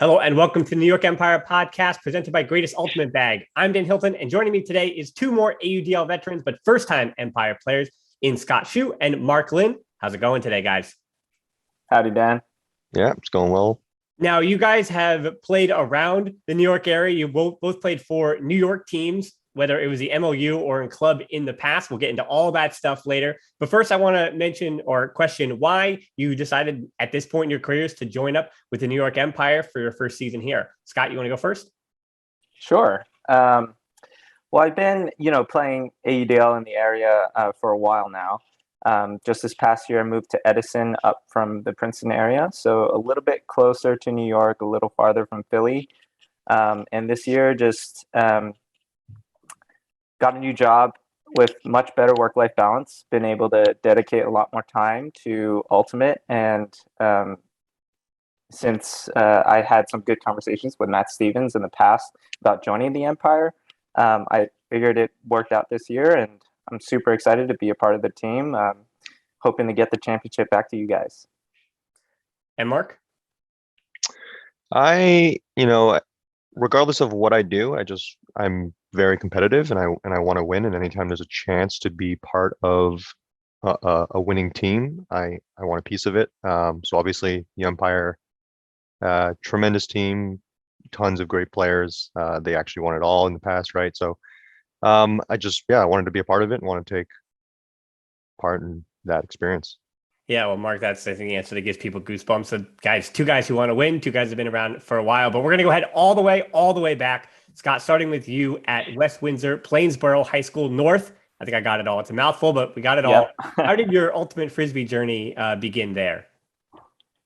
Hello and welcome to the New York Empire podcast presented by Greatest Ultimate Bag. I'm Dan Hilton, and joining me today is two more AUDL veterans, but first-time Empire players in Xu and Mark Lin. How's it going today, guys? Howdy, Dan. Yeah, it's going well. Now, you guys have played around the New York area. You both played for New York teams, whether it was the MOU or in club in the past. We'll get into all that stuff later. But first, I want to mention or question why you decided at this point in your careers to join up with the New York Empire for your first season here. Scott, you want to go first? Sure. Well, I've been, playing AUDL in the area for a while now. Just this past year, I moved to Edison up from the Princeton area, so a little bit closer to New York, a little farther from Philly. And this year, just got a new job with much better work-life balance, been able to dedicate a lot more time to Ultimate. And since I had some good conversations with Matt Stevens in the past about joining the Empire, I figured it worked out this year, and I'm super excited to be a part of the team. Hoping to get the championship back to you guys. And Mark? Regardless of what I do, I'm very competitive, and I want to win. And anytime there's a chance to be part of a winning team, I want a piece of it. So obviously, the Empire, tremendous team, tons of great players. They actually won it all in the past, right? So I wanted to be a part of it and want to take part in that experience. Yeah, well, Mark, that's, I think, the answer that gives people goosebumps. So, guys, two guys who want to win, two guys have been around for a while, but we're going to go ahead all the way back. Scott, starting with you at West Windsor, Plainsboro High School North. I think I got it all. It's a mouthful, but we got it all. How did your ultimate Frisbee journey begin there?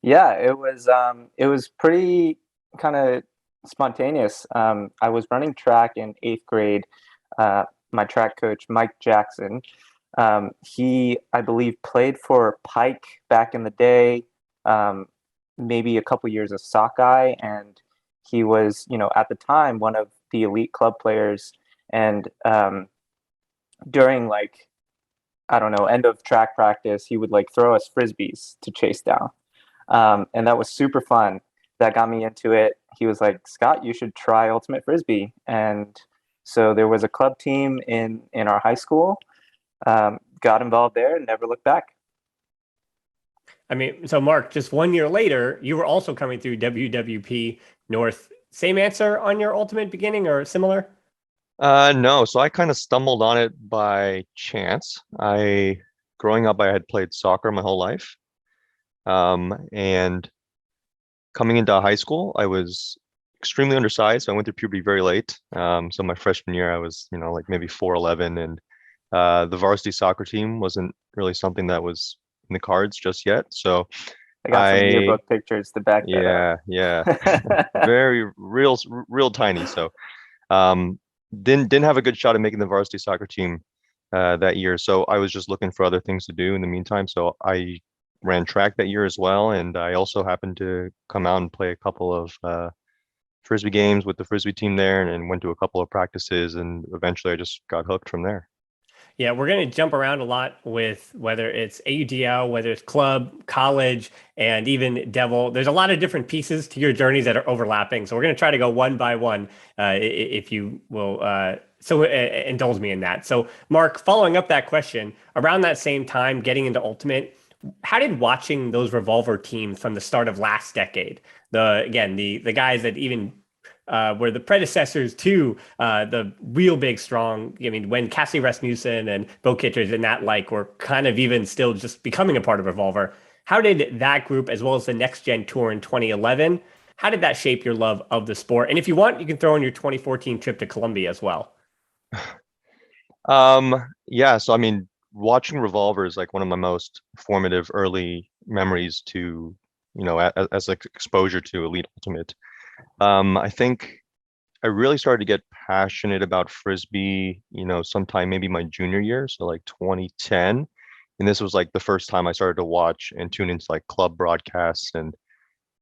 Yeah, it was pretty kind of spontaneous. I was running track in 8th grade. My track coach, Mike Jackson, he, I believe, played for Pike back in the day, maybe a couple years of sockeye, and he was, at the time, one of the elite club players. And during, end of track practice, he would throw us Frisbees to chase down. And that was super fun. That got me into it. He was like, Scott, you should try Ultimate Frisbee. And so there was a club team in our high school. Got involved there and never looked back. I mean, so Mark, just 1 year later, you were also coming through WWP North. Same answer on your ultimate beginning or similar? No, so I kind of stumbled on it by chance. Growing up, I had played soccer my whole life. And coming into high school, I was extremely undersized. So I went through puberty very late. So my freshman year, I was, maybe 4'11", and the varsity soccer team wasn't really something that was in the cards just yet. So I got some yearbook pictures to back that up. Yeah. Very real tiny. So didn't have a good shot at making the varsity soccer team that year. So I was just looking for other things to do in the meantime. So I ran track that year as well. And I also happened to come out and play a couple of Frisbee games with the Frisbee team there, and went to a couple of practices, and eventually I just got hooked from there. Yeah, we're going to jump around a lot with whether it's AUDL, whether it's club, college, and even DEVYL. There's a lot of different pieces to your journeys that are overlapping. So we're going to try to go one by one, if you will. Indulge me in that. So Mark, following up that question, around that same time, getting into Ultimate, how did watching those Revolver teams from the start of last decade, the guys that even were the predecessors to the real big strong, when Cassie Rasmussen and Bo Kittredge and that were kind of even still just becoming a part of Revolver. How did that group, as well as the Next Gen Tour in 2011, how did that shape your love of the sport? And if you want, you can throw in your 2014 trip to Colombia as well. Yeah, so watching Revolver is one of my most formative early memories to, as exposure to Elite Ultimate. I think I really started to get passionate about Frisbee, sometime maybe my junior year, so 2010. And this was the first time I started to watch and tune into club broadcasts. And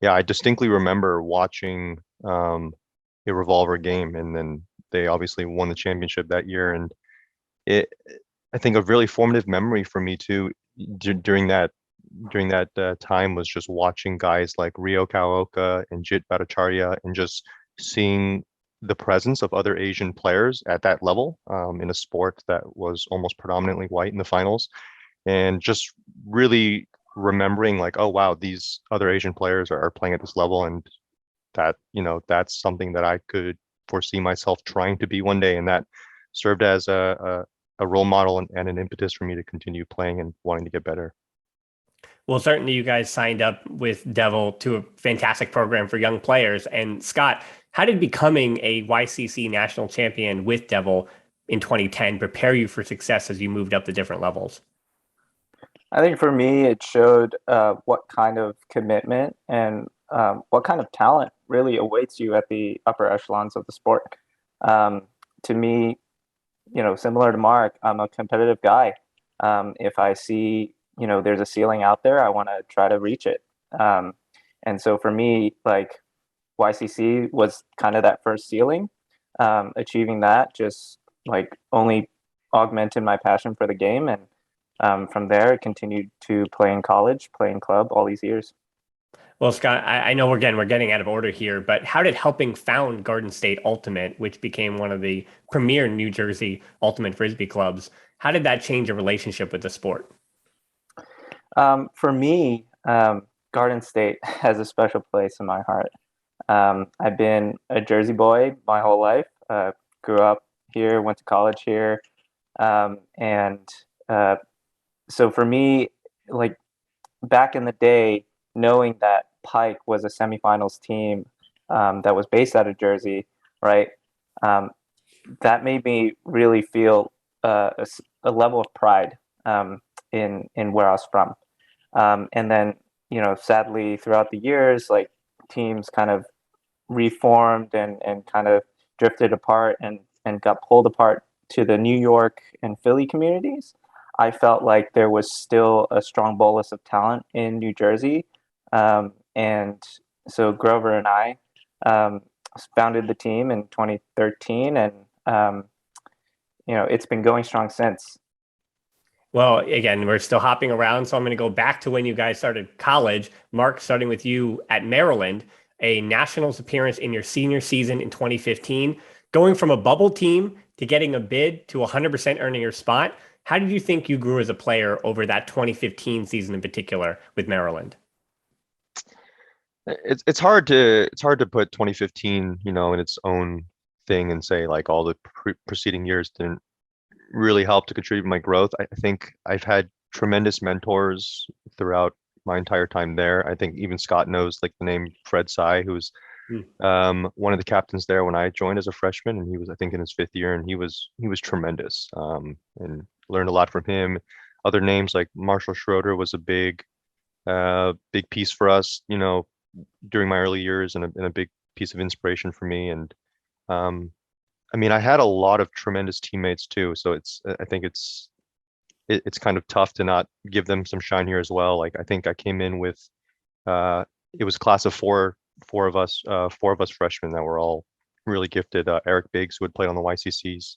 yeah, I distinctly remember watching a Revolver game, and then they obviously won the championship that year. And I think a really formative memory for me too during that during that time was just watching guys like Ryo Kawaoka and Jit Bhattacharya and just seeing the presence of other Asian players at that level in a sport that was almost predominantly white in the finals, and just really remembering like, oh wow, these other Asian players are playing at this level, and that, that's something that I could foresee myself trying to be one day, and that served as a role model and an impetus for me to continue playing and wanting to get better. Well, certainly you guys signed up with DEVYL to a fantastic program for young players. And Scott, how did becoming a YCC national champion with DEVYL in 2010 prepare you for success as you moved up the different levels? I think for me, it showed what kind of commitment and what kind of talent really awaits you at the upper echelons of the sport. To me, similar to Mark, I'm a competitive guy. If I see, there's a ceiling out there, I want to try to reach it. And so for me, like YCC was kind of that first ceiling. Achieving that just like only augmented my passion for the game. And from there, I continued to play in college, play in club all these years. Well, Scott, I know we're getting out of order here, but how did helping found Garden State Ultimate, which became one of the premier New Jersey Ultimate Frisbee clubs, how did that change your relationship with the sport? For me, Garden State has a special place in my heart. I've been a Jersey boy my whole life. Grew up here, went to college here, and so for me, like back in the day, knowing that Pike was a semifinals team that was based out of Jersey, right? That made me really feel a level of pride in where I was from. And then, sadly, throughout the years, like teams kind of reformed and kind of drifted apart and got pulled apart to the New York and Philly communities. I felt like there was still a strong bolus of talent in New Jersey. And so Grover and I founded the team in 2013, and it's been going strong since. Well, again, we're still hopping around, so I'm going to go back to when you guys started college. Mark, starting with you at Maryland, a nationals appearance in your senior season in 2015, going from a bubble team to getting a bid to 100% earning your spot. How did you think you grew as a player over that 2015 season in particular with Maryland? It's hard to put 2015, in its own thing and say like all the preceding years didn't really help to contribute to my growth. I think I've had tremendous mentors throughout my entire time there. I think even Scott knows like the name Fred Tsai, who's one of the captains there when I joined as a freshman, and he was, I think, in his 5th year, and he was tremendous, and learned a lot from him. Other names like Marshall Schroeder was a big piece for us, during my early years, and a big piece of inspiration for me. And I mean, I had a lot of tremendous teammates too, so I think it's kind of tough to not give them some shine here as well. Like I think I came in with it was a class of four of us freshmen that were all really gifted. Eric Biggs, who had played on the YCCs,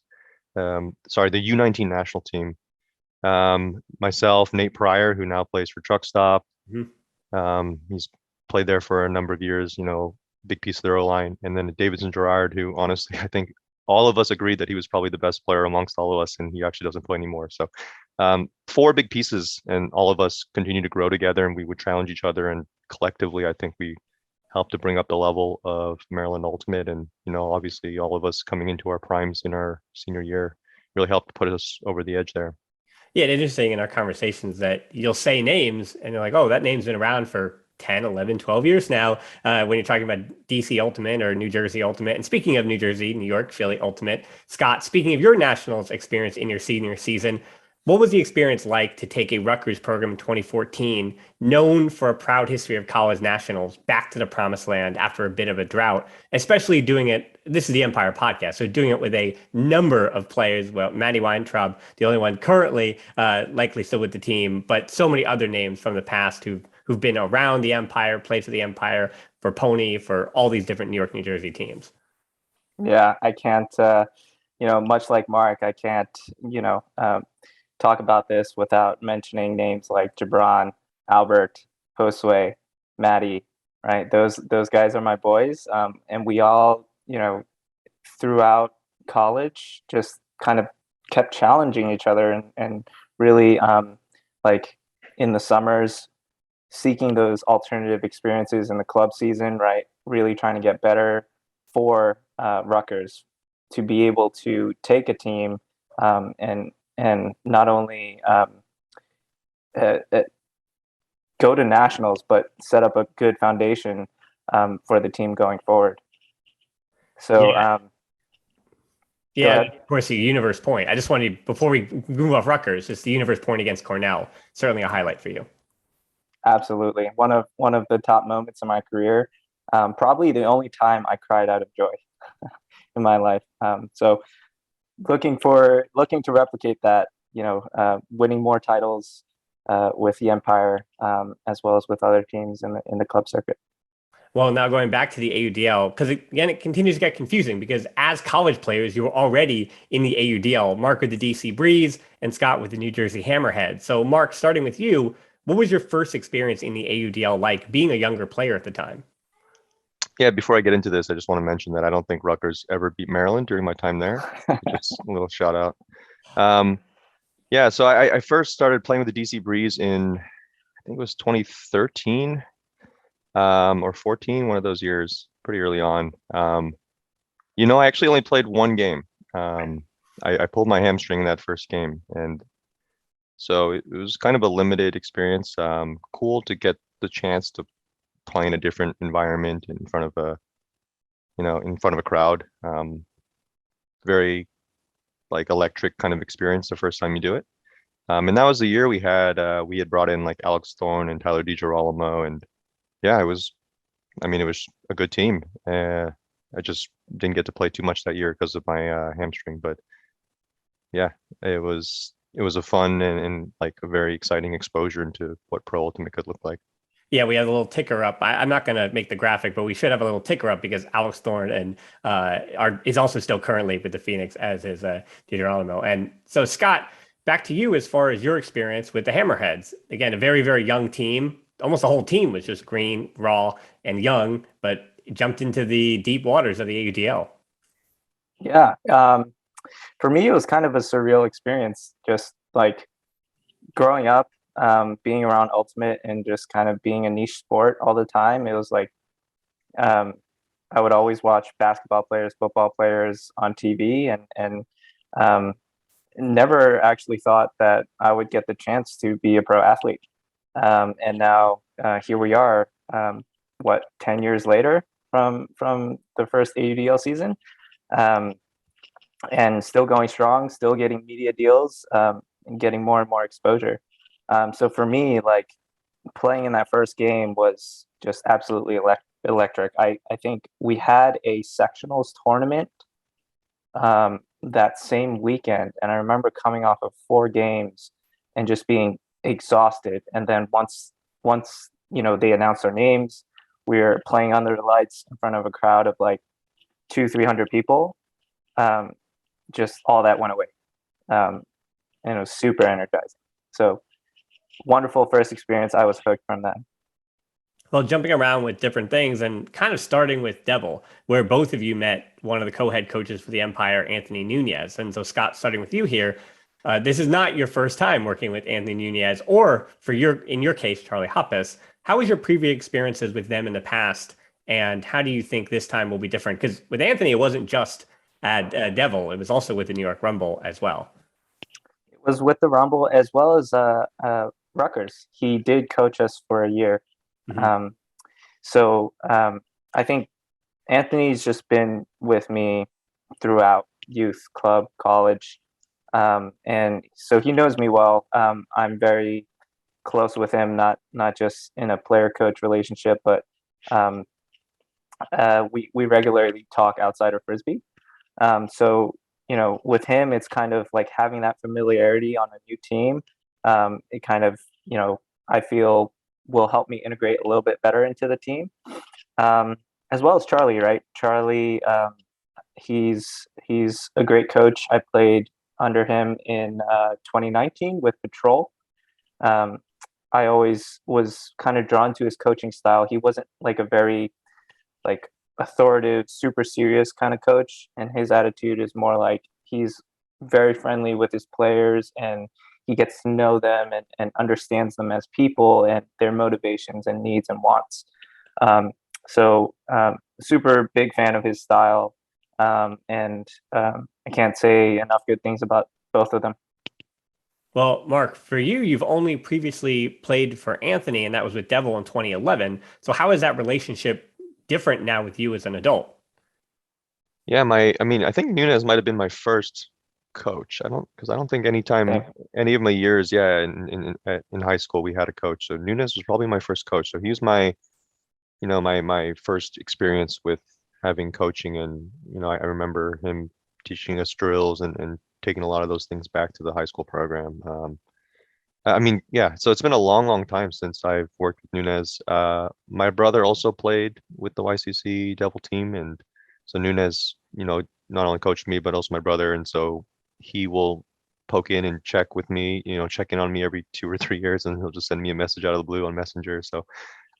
the U19 national team. Myself, Nate Pryor, who now plays for Truck Stop. He's played there for a number of years, big piece of their O-line. And then Davidson Gerard, who honestly, I think all of us agreed that he was probably the best player amongst all of us, and he actually doesn't play anymore. So 4 big pieces, and all of us continue to grow together, and we would challenge each other. And collectively, I think we helped to bring up the level of Maryland Ultimate. And, obviously all of us coming into our primes in our senior year really helped put us over the edge there. Yeah, it's interesting in our conversations that you'll say names and you're like, oh, that name's been around for 10, 11, 12 years now, when you're talking about DC Ultimate or New Jersey Ultimate. And speaking of New Jersey, New York, Philly Ultimate, Scott, speaking of your nationals experience in your senior season, what was the experience like to take a Rutgers program in 2014, known for a proud history of college nationals, back to the promised land after a bit of a drought, especially doing it, this is the Empire podcast, so doing it with a number of players, well, Matty Weintraub, the only one currently likely still with the team, but so many other names from the past who've been around the Empire, played for the Empire, for Pony, for all these different New York, New Jersey teams. Yeah, I can't, much like Mark, I can't, talk about this without mentioning names like Gibran, Albert, Josue, Maddie, right? Those guys are my boys. And we all, throughout college just kind of kept challenging each other and really like in the summers seeking those alternative experiences in the club season, right? Really trying to get better for Rutgers to be able to take a team and not only uh, uh, go to nationals, but set up a good foundation for the team going forward. So, Yeah. go Yeah, ahead. of course, the universe point. I just wanted, before we move off Rutgers, just the universe point against Cornell, certainly a highlight for you. Absolutely, one of the top moments in my career. Probably the only time I cried out of joy in my life. So, looking to replicate that. Winning more titles with the Empire, as well as with other teams in the club circuit. Well, now going back to the AUDL, because again, it continues to get confusing because as college players, you were already in the AUDL, Mark with the DC Breeze and Scott with the New Jersey Hammerhead. So, Mark, starting with you, what was your first experience in the AUDL like being a younger player at the time? Yeah, before I get into this, I just want to mention that I don't think Rutgers ever beat Maryland during my time there. Just a little shout out. Yeah, so I first started playing with the DC Breeze in, I think it was 2013 or 14, one of those years, pretty early on. I actually only played one game. I pulled my hamstring in that first game, and so it was kind of a limited experience. Cool to get the chance to play in a different environment in front of a crowd. Very like electric kind of experience the first time you do it. And that was the year we had brought in like Alex Thorne and Tyler DiGirolamo, and yeah, it was a good team. I just didn't get to play too much that year because of my hamstring, but yeah, it was a fun and like a very exciting exposure into what pro ultimate could look like. Yeah, we have a little ticker up. I'm not going to make the graphic, but we should have a little ticker up because Alex Thorne and is also still currently with the Phoenix as is DiGirolamo. And so, Scott, back to you as far as your experience with the Hammerheads. Again, a very, very young team. Almost the whole team was just green, raw, and young, but jumped into the deep waters of the AUDL. Yeah. For me, it was kind of a surreal experience, just like growing up, being around Ultimate and just kind of being a niche sport all the time. It was like I would always watch basketball players, football players on TV, and never actually thought that I would get the chance to be a pro athlete. And now here we are, 10 years later from the first AUDL season. And still going strong, still getting media deals, and getting more and more exposure. So for me, like playing in that first game was just absolutely electric. I think we had a sectionals tournament that same weekend, and I remember coming off of 4 games and just being exhausted. And then once they announced our names, we were playing under the lights in front of a crowd of like 200-300 people. Just all that went away. And it was super energizing. So wonderful first experience. I was hooked from that. Well, jumping around with different things and kind of starting with DEVYL, where both of you met one of the co-head coaches for the Empire, Anthony Nunez. And so, Scott, starting with you here, this is not your first time working with Anthony Nunez, or in your case, Charlie Hoppus. How was your previous experiences with them in the past, and how do you think this time will be different? Because with Anthony, it wasn't just at DEVYL; it was also with the New York Rumble as well. It was with the Rumble as well as Rutgers. He did coach us for a year. Mm-hmm. So I think Anthony's just been with me throughout youth, club, college. And so he knows me well. I'm very close with him, not just in a player coach relationship, but we regularly talk outside of Frisbee. So, with him, it's kind of like having that familiarity on a new team. It kind of, I feel will help me integrate a little bit better into the team. As well as Charlie, right? Charlie, he's a great coach. I played under him in 2019 with Patrol. I always was kind of drawn to his coaching style. He wasn't like a very like authoritative, super serious kind of coach, and his attitude is more like he's very friendly with his players, and he gets to know them and understands them as people and their motivations and needs and wants. Um, Super big fan of his style, and I can't say enough good things about both of them. Well, Mark, for you, you've only previously played for Anthony, and that was with DEVYL in 2011. So how is that relationship different now with you as an adult? Yeah, I mean, I think Nunez might have been my first coach. Because I don't think Same. any of my years, yeah, in high school we had a coach. So Nunez was probably my first coach. So he was my first experience with having coaching, and I remember him teaching us drills and taking a lot of those things back to the high school program. I mean, yeah, so it's been a long, long time since I've worked with Nunez. My brother also played with the YCC Devil team, and so Nunez, not only coached me but also my brother, and so he will poke in and check with me, check in on me every 2 or 3 years, and he'll just send me a message out of the blue on Messenger. So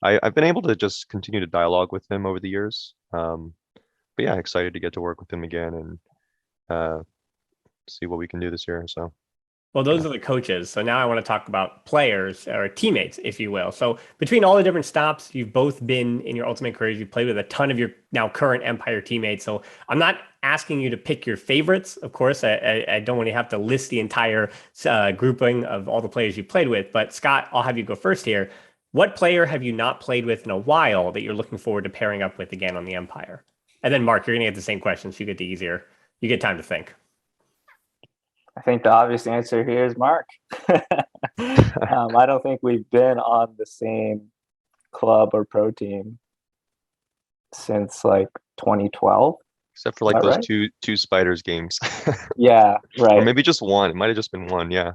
I've been able to just continue to dialogue with him over the years. But yeah, excited to get to work with him again and uh, see what we can do this year. So Well, yeah. those are the coaches. So now I want to talk about players or teammates, if you will. So between all the different stops, you've both been in your ultimate careers. You've played with a ton of your now current Empire teammates. So I'm not asking you to pick your favorites. Of course, I don't want to have to list the entire grouping of all the players you played with. But Scott, I'll have you go first here. What player have you not played with in a while that you're looking forward to pairing up with again on the Empire? And then Mark, you're going to get the same question, so you get the easier. You get time to think. I think the obvious answer here is Mark. I don't think we've been on the same club or pro team since like 2012. Except for Is like that those right? two Spiders games, Yeah, or right. maybe just one. It might have just been one. Yeah.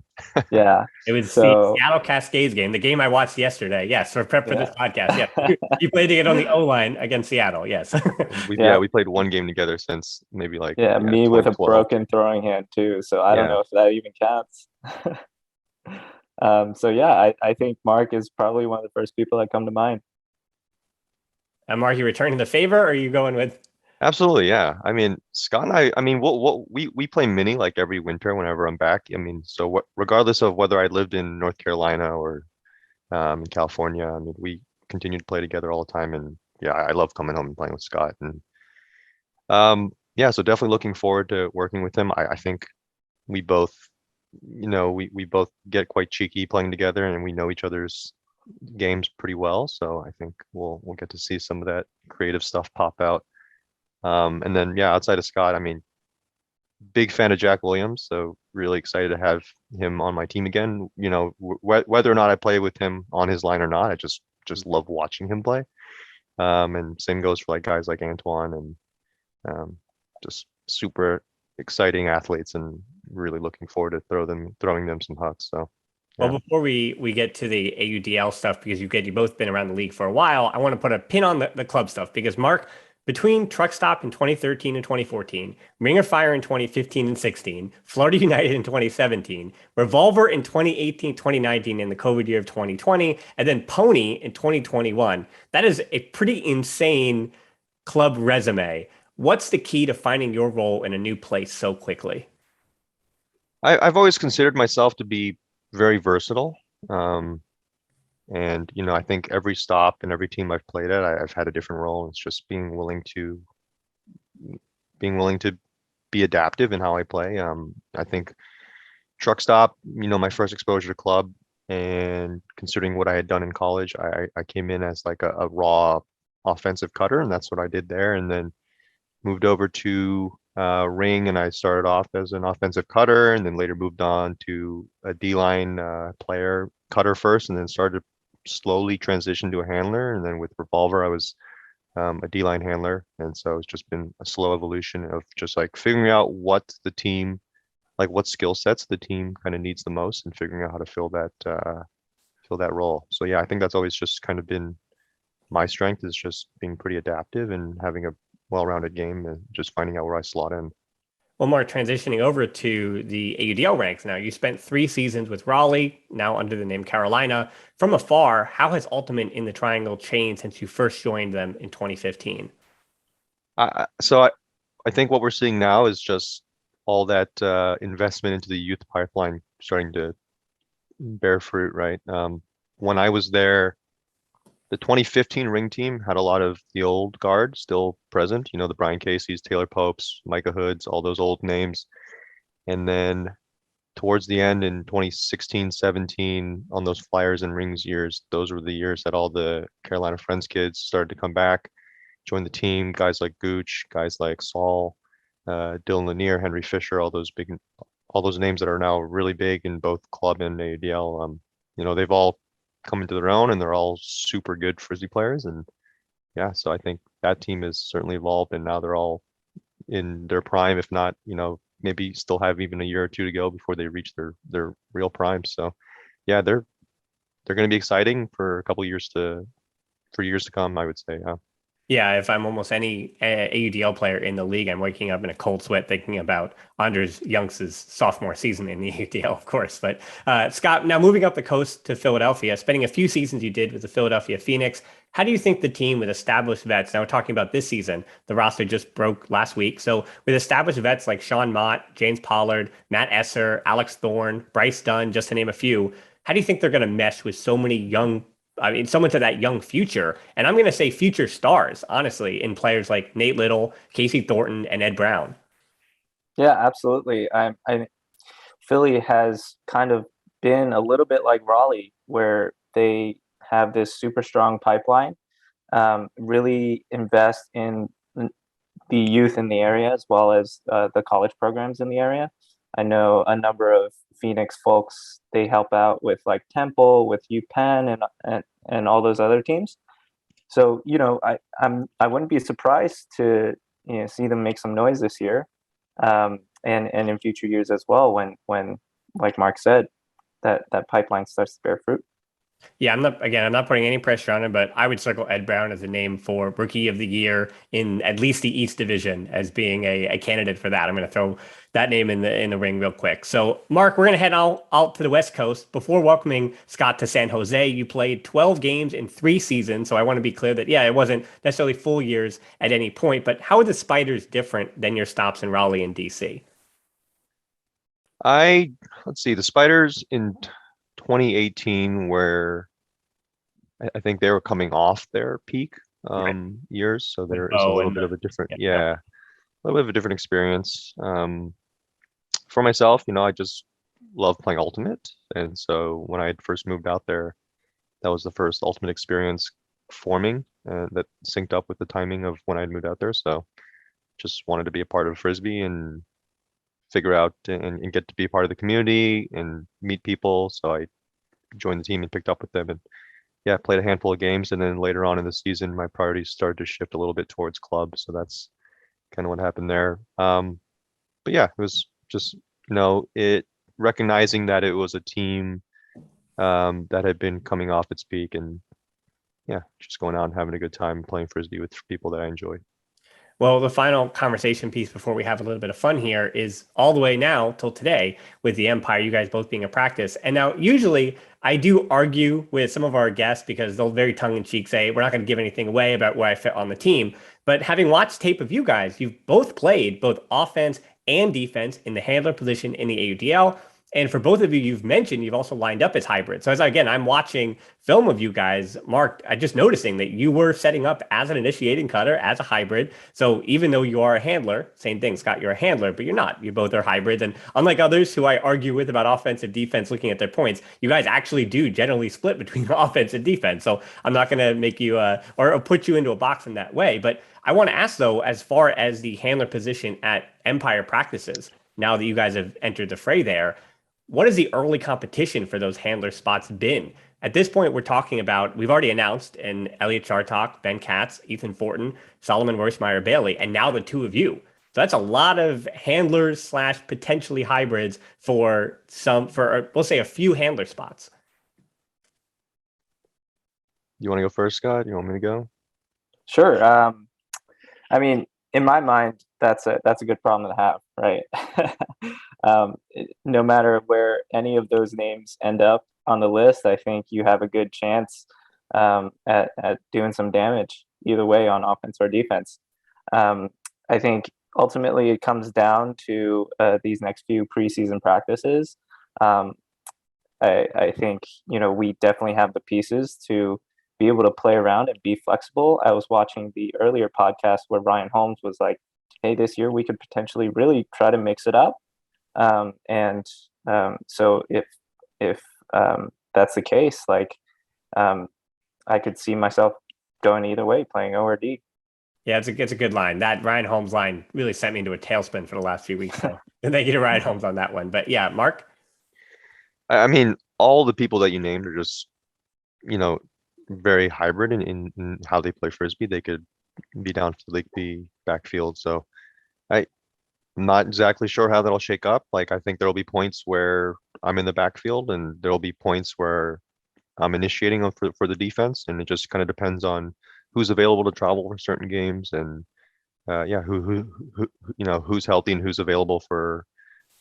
Yeah. It was the So, Seattle Cascades game, the game I watched yesterday. Yes, for prep for this yeah. podcast. Yes, you played to get on the O line against Seattle. Yes. Yeah. We played one game together since maybe like Yeah, yeah me with a 2012. broken throwing hand too. So I don't Yeah. know if that even counts. So yeah, I think Mark is probably one of the first people that come to mind. And Mark, you returning the favor, or are you going with? Absolutely, yeah. I mean, Scott and I mean, what we play mini like every winter whenever I'm back. I mean, so what regardless of whether I lived in North Carolina or in California, I mean, we continue to play together all the time, and yeah, I love coming home and playing with Scott, and yeah, so definitely looking forward to working with him. I think we both, we both get quite cheeky playing together, and we know each other's games pretty well, so I think we'll get to see some of that creative stuff pop out. And then yeah, outside of Scott, I mean, big fan of Jack Williams, so really excited to have him on my team again. Whether or not I play with him on his line or not, I just love watching him play. And same goes for like guys like Antoine and just super exciting athletes, and really looking forward to throwing them some hucks. So Well, yeah. before we get to the AUDL stuff, because you both been around the league for a while, I want to put a pin on the club stuff because Mark, between Truck Stop in 2013 and 2014, Ring of Fire in 2015 and 16, Florida United in 2017, Revolver in 2018, 2019, in the COVID year of 2020, and then Pony in 2021. That is a pretty insane club resume. What's the key to finding your role in a new place so quickly? I've always considered myself to be very versatile. Um, and I think every stop and every team I've played at, I've had a different role. It's just being willing to be adaptive in how I play. I think truck stop, my first exposure to club, and considering what I had done in college, I came in as like a raw offensive cutter, and that's what I did there. And then moved over to ring, and I started off as an offensive cutter, and then later moved on to a D line player, cutter first, and then started slowly transition to a handler. And then with revolver, I was a D line handler, and so it's just been a slow evolution of just like figuring out what the team, like what skill sets the team kind of needs the most, and figuring out how to fill that role. So yeah, I think that's always just kind of been my strength, is just being pretty adaptive and having a well-rounded game and just finding out where I slot in. Well, Mark, transitioning over to the AUDL ranks now, you spent 3 seasons with Raleigh, now under the name Carolina. From afar, how has Ultimate in the Triangle changed since you first joined them in 2015? So I think what we're seeing now is just all that investment into the youth pipeline starting to bear fruit, right? When I was there, the 2015 ring team had a lot of the old guard still present, you know, the Brian Caseys, Taylor Popes, Micah Hoods, all those old names. And then towards the end in 2016, 17, on those Flyers and Rings years, those were the years that all the Carolina Friends kids started to come back, join the team. Guys like Gooch, guys like Saul, Dylan Lanier, Henry Fisher, all those names that are now really big in both club and AUDL. You know, they've all come into their own and they're all super good frisbee players. And yeah, so I think that team has certainly evolved and now they're all in their prime, if not, you know, maybe still have even a year or two to go before they reach their real prime. So yeah, they're going to be exciting for a couple years for years to come, I would say. Yeah. Yeah, if I'm almost any AUDL player in the league, I'm waking up in a cold sweat thinking about Anders Young's sophomore season in the AUDL, of course. But Scott, now moving up the coast to Philadelphia, spending a few seasons you did with the Philadelphia Phoenix, how do you think the team with established vets, now we're talking about this season, the roster just broke last week. So with established vets like Sean Mott, James Pollard, Matt Esser, Alex Thorne, Bryce Dunn, just to name a few, how do you think they're going to mesh with so many young, I mean, someone to that young future, and I'm going to say future stars, honestly, in players like Nate Little, Casey Thornton, and Ed Brown? Yeah, absolutely. Philly has kind of been a little bit like Raleigh, where they have this super strong pipeline, really invest in the youth in the area as well as the college programs in the area. I know a number of Phoenix folks, they help out with like Temple, with UPenn, and all those other teams. So I wouldn't be surprised to see them make some noise this year, and in future years as well when like Mark said, that pipeline starts to bear fruit. Yeah, I'm not putting any pressure on him, but I would circle Ed Brown as a name for Rookie of the Year in at least the East Division as being a candidate for that. I'm going to throw that name in the ring real quick. So, Mark, we're going to head out to the West Coast. Before welcoming Scott to San Jose, you played 12 games in 3 seasons. So I want to be clear that, yeah, it wasn't necessarily full years at any point, but how are the Spiders different than your stops in Raleigh and DC? Let's see, the Spiders in 2018 where I think they were coming off their peak Right. years, so With there is a Bo little and bit the, of a different, yeah. yeah, a little bit of a different experience. For myself, you know, I just love playing Ultimate, and so when I had first moved out there, that was the first Ultimate experience forming, that synced up with the timing of when I had moved out there. So just wanted to be a part of Frisbee and figure out and get to be a part of the community and meet people. So I joined the team and picked up with them and yeah, played a handful of games. And then later on in the season, my priorities started to shift a little bit towards club. So that's kind of what happened there. But yeah, it was just, you know, it recognizing that it was a team that had been coming off its peak and yeah, just going out and having a good time playing Frisbee with people that I enjoyed. Well, the final conversation piece before we have a little bit of fun here is all the way now till today with the Empire, you guys both being a practice. And now, usually, I do argue with some of our guests because they'll very tongue in cheek say, we're not going to give anything away about where I fit on the team. But having watched tape of you guys, you've both played both offense and defense in the handler position in the AUDL. And for both of you, you've mentioned you've also lined up as hybrid. So again, I'm watching film of you guys, Mark, I just noticing that you were setting up as an initiating cutter, as a hybrid. So even though you are a handler, same thing, Scott, you're a handler, but you're not. You both are hybrids. And unlike others who I argue with about offensive defense, looking at their points, you guys actually do generally split between offense and defense. So I'm not going to make you or put you into a box in that way. But I want to ask though, as far as the handler position at Empire practices, now that you guys have entered the fray there, what has the early competition for those handler spots been? At this point, we're talking about, we've already announced in Elliot Chartock, Ben Katz, Ethan Fortin, Solomon Roycemeyer Bailey, and now the two of you. So that's a lot of handlers slash potentially hybrids for we'll say a few handler spots. You want to go first, Scott? You want me to go? Sure. I mean, in my mind, that's a good problem to have, right? No matter where any of those names end up on the list, I think you have a good chance at doing some damage either way on offense or defense. I think ultimately it comes down to these next few preseason practices. Um, I think we definitely have the pieces to be able to play around and be flexible. I was watching the earlier podcast where Ryan Holmes was like, "Hey, this year we could potentially really try to mix it up." And so if that's the case, like I could see myself going either way, playing O or D. Yeah, it's a good line. That Ryan Holmes line really sent me into a tailspin for the last few weeks. So and thank you to Ryan Holmes on that one. But yeah, Mark. I mean, all the people that you named are just, very hybrid in how they play frisbee. They could be downfield, they could be backfield. So I'm not exactly sure how that'll shake up. Like, I think there'll be points where I'm in the backfield, and there'll be points where I'm initiating for the defense, and it just kind of depends on who's available to travel for certain games, and yeah, who who's healthy and who's available for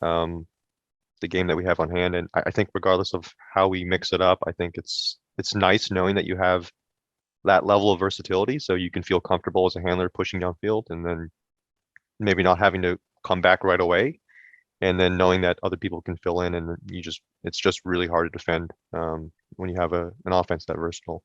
um, the game that we have on hand. And I think regardless of how we mix it up, I think it's nice knowing that you have that level of versatility, so you can feel comfortable as a handler pushing downfield, and then maybe not having to come back right away, and then knowing that other people can fill in, and it's just really hard to defend when you have an offense that versatile.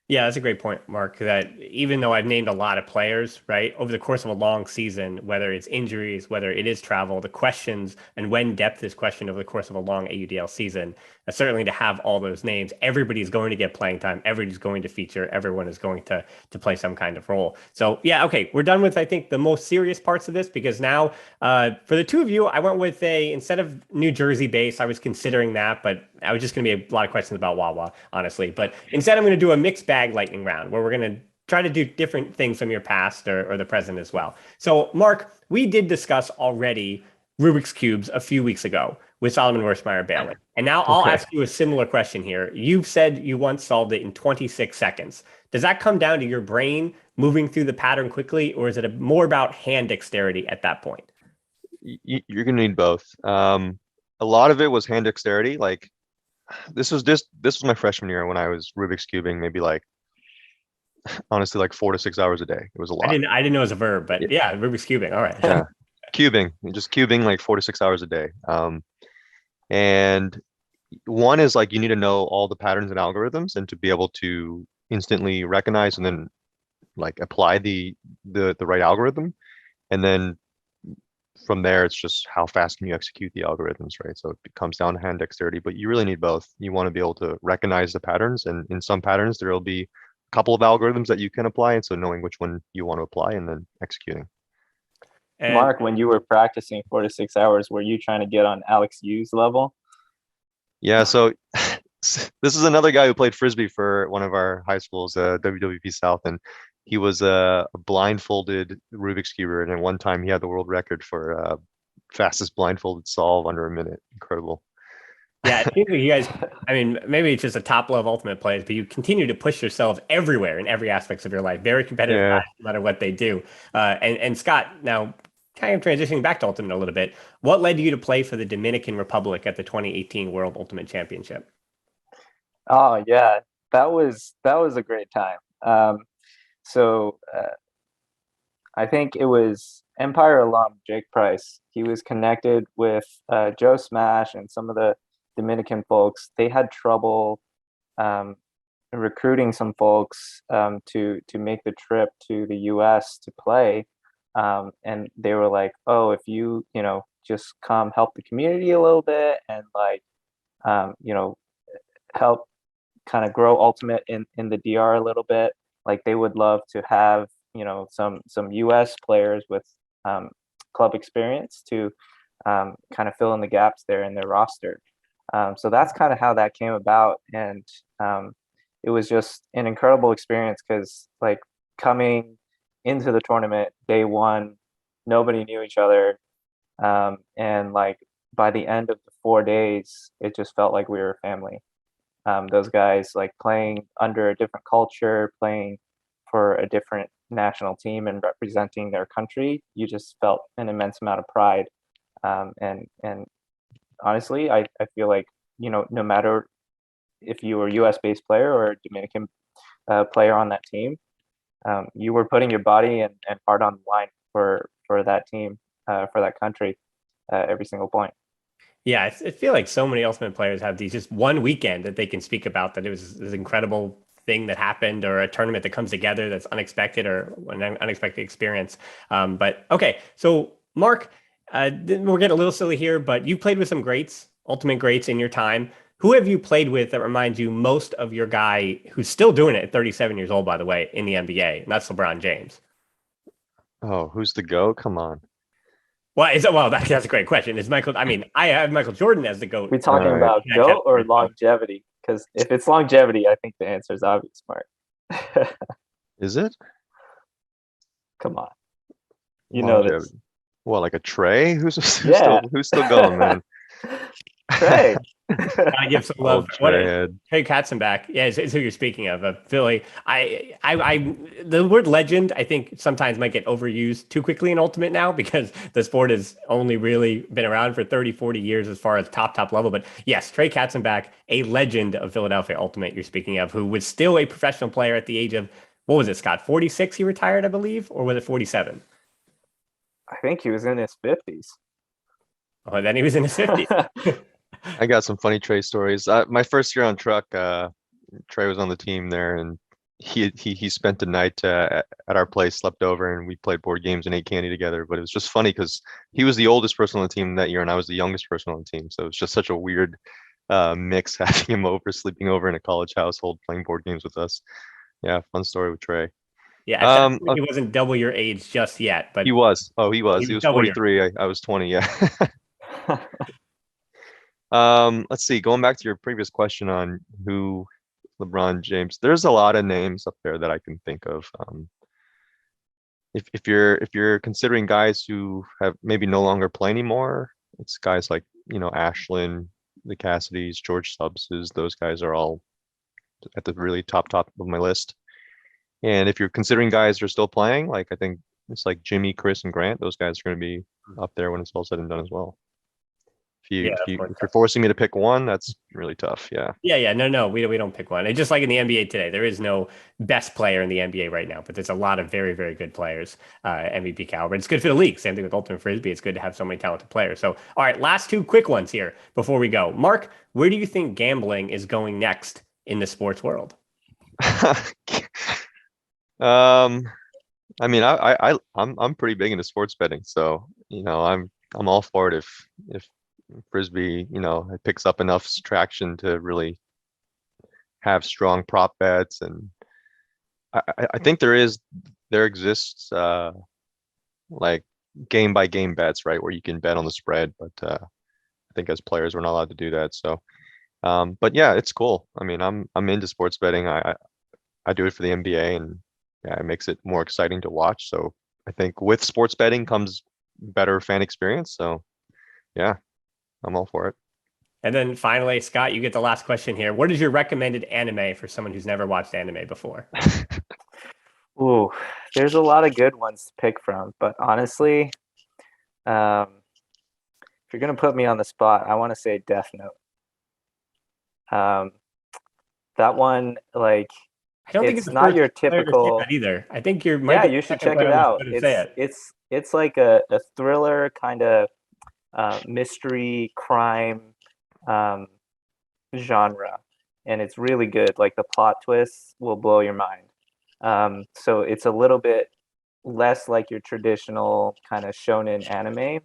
Yeah, that's a great point, Mark, that even though I've named a lot of players, right, over the course of a long season, whether it's injuries, whether it is travel, the questions and when depth is questioned over the course of a long AUDL season, certainly to have all those names, everybody's going to get playing time, everybody's going to feature, everyone is going to play some kind of role. So yeah, okay, we're done with, I think, the most serious parts of this, because now for the two of you, I went with instead of New Jersey base, I was considering that, but I was just going to be a lot of questions about Wawa, honestly. But instead, I'm going to do a mixed bag lightning round where we're going to try to do different things from your past or the present as well. So, Mark, we did discuss already Rubik's Cubes a few weeks ago with Solomon Werschmeyer Bailey. And now I'll ask you a similar question here. You've said you once solved it in 26 seconds. Does that come down to your brain moving through the pattern quickly, or is it more about hand dexterity at that point? You're gonna need both. A lot of it was hand dexterity. Like, this was my freshman year when I was Rubik's cubing, maybe like, honestly, like 4 to 6 hours a day. It was a lot. I didn't know it was a verb, but yeah, Rubik's cubing. All right. Yeah. Just cubing like 4 to 6 hours a day. And one is like, you need to know all the patterns and algorithms, and to be able to instantly recognize and then like apply the right algorithm. And then from there, it's just how fast can you execute the algorithms, right? So it comes down to hand dexterity, but you really need both. You want to be able to recognize the patterns, and in some patterns, there will be a couple of algorithms that you can apply, and so knowing which one you want to apply and then executing. And Mark, when you were practicing 4 to 6 hours, were you trying to get on Alex Yu's level? Yeah, so this is another guy who played frisbee for one of our high schools, WWP South, and he was a blindfolded Rubik's cuber, and at one time he had the world record for fastest blindfolded solve under a minute. Incredible. yeah, it seems like you guys, I mean, maybe it's just a top level ultimate players, but you continue to push yourselves everywhere in every aspects of your life. Very competitive guys, no matter what they do. And Scott, now kind of transitioning back to ultimate a little bit, what led you to play for the Dominican Republic at the 2018 World Ultimate Championship? Oh yeah, that was a great time. So I think it was Empire alum Jake Price. He was connected with Joe Smash and some of the Dominican folks. They had trouble recruiting some folks to make the trip to the U.S. to play, and they were like, "Oh, if you just come help the community a little bit and like help kind of grow ultimate in the DR a little bit, like they would love to have some US players with club experience to kind of fill in the gaps there in their roster." So that's kind of how that came about, and it was just an incredible experience because like coming into the tournament day one, nobody knew each other, and like by the end of the 4 days, it just felt like we were a family. Those guys like playing under a different culture, playing for a different national team and representing their country, you just felt an immense amount of pride. And honestly, I feel like, no matter if you were a US based player or a Dominican player on that team, you were putting your body and heart on the line for that team, for that country, every single point. Yeah, I feel like so many Ultimate players have these just one weekend that they can speak about that it was this incredible thing that happened, or a tournament that comes together that's unexpected, or an unexpected experience. But okay, so Mark, we're getting a little silly here, but you played with some greats, Ultimate greats in your time. Who have you played with that reminds you most of your guy who's still doing it at 37 years old, by the way, in the NBA? And that's LeBron James. Oh, who's the GOAT? Come on. Well, that's a great question. Is Michael? I mean, I have Michael Jordan as the GOAT. We talking All right. about Yeah, GOAT or GOAT. longevity? Because if it's longevity, I think the answer is obvious, Mark. Is it? Come on, you know this. Longevity. Well, like a Trey? Who's Yeah. still going, man? Trey. Gotta give some love. Old Trey head. Trey Katzenbach, yeah, is who you're speaking of. Philly. The word legend, I think sometimes might get overused too quickly in Ultimate now, because the sport has only really been around for 30, 40 years as far as top level. But yes, Trey Katzenbach, a legend of Philadelphia Ultimate you're speaking of, who was still a professional player at the age of, what was it, Scott? 46 he retired, I believe, or was it 47? I think he was in his 50s. Oh, then he was in his 50s. I got some funny Trey stories. My first year on truck, Trey was on the team there, and he spent the night at our place, slept over, and we played board games and ate candy together. But it was just funny because he was the oldest person on the team that year, and I was the youngest person on the team. So it was just such a weird mix, having him over, sleeping over in a college household, playing board games with us. Yeah, fun story with Trey. Yeah, at that point, he wasn't double your age just yet, but he was. Oh, he was. He was double your 43. I was 20. Yeah. Let's see. Going back to your previous question on who LeBron James, there's a lot of names up there that I can think of. If you're considering guys who have maybe no longer play anymore, it's guys like, Ashlyn, the Cassidys, George Stubbses. Those guys are all at the really top of my list. And if you're considering guys who are still playing, like, I think it's like Jimmy, Chris, and Grant. Those guys are going to be up there when it's all said and done as well. If you're forcing me to pick one, that's really tough. Yeah. Yeah. No. We don't pick one. It's just like in the NBA today. There is no best player in the NBA right now, but there's a lot of very, very good players, MVP caliber. It's good for the league. Same thing with Ultimate Frisbee. It's good to have so many talented players. So, all right, last two quick ones here before we go. Mark, where do you think gambling is going next in the sports world? I mean, I'm pretty big into sports betting, so I'm all for it if Frisbee, it picks up enough traction to really have strong prop bets. And I think there exists like game by game bets, right, where you can bet on the spread, but I think as players we're not allowed to do that. So but yeah, it's cool. I mean, I'm into sports betting. I do it for the NBA, and yeah, it makes it more exciting to watch. So I think with sports betting comes better fan experience. So yeah, I'm all for it. And then finally, Scott, you get the last question here. What is your recommended anime for someone who's never watched anime before? Ooh, there's a lot of good ones to pick from, but honestly, if you're gonna put me on the spot, I want to say Death Note. That one, like, I don't think it's not your typical either. I think you're you should check it out. It's like a thriller kind of mystery crime genre, and it's really good. Like, the plot twists will blow your mind. So it's a little bit less like your traditional kind of shonen anime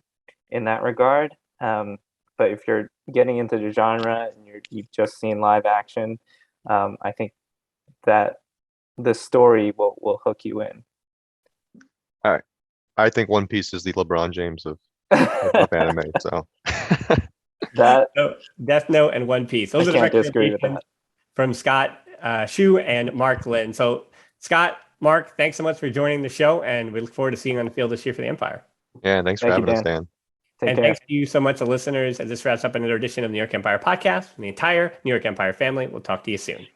in that regard. But if you're getting into the genre and you've just seen live action, I think that the story will hook you in. All right. I think One Piece is the LeBron James of anime. So that Death Note and One Piece. Those I are the can't disagree with recommendations that. from Scott, Xu and Mark Lin. So Scott, Mark, thanks so much for joining the show, and we look forward to seeing you on the field this year for the Empire. Yeah, thanks for having us, Dan. And thanks to you so much, the listeners, as this wraps up another edition of the New York Empire podcast. From the entire New York Empire family, we'll talk to you soon.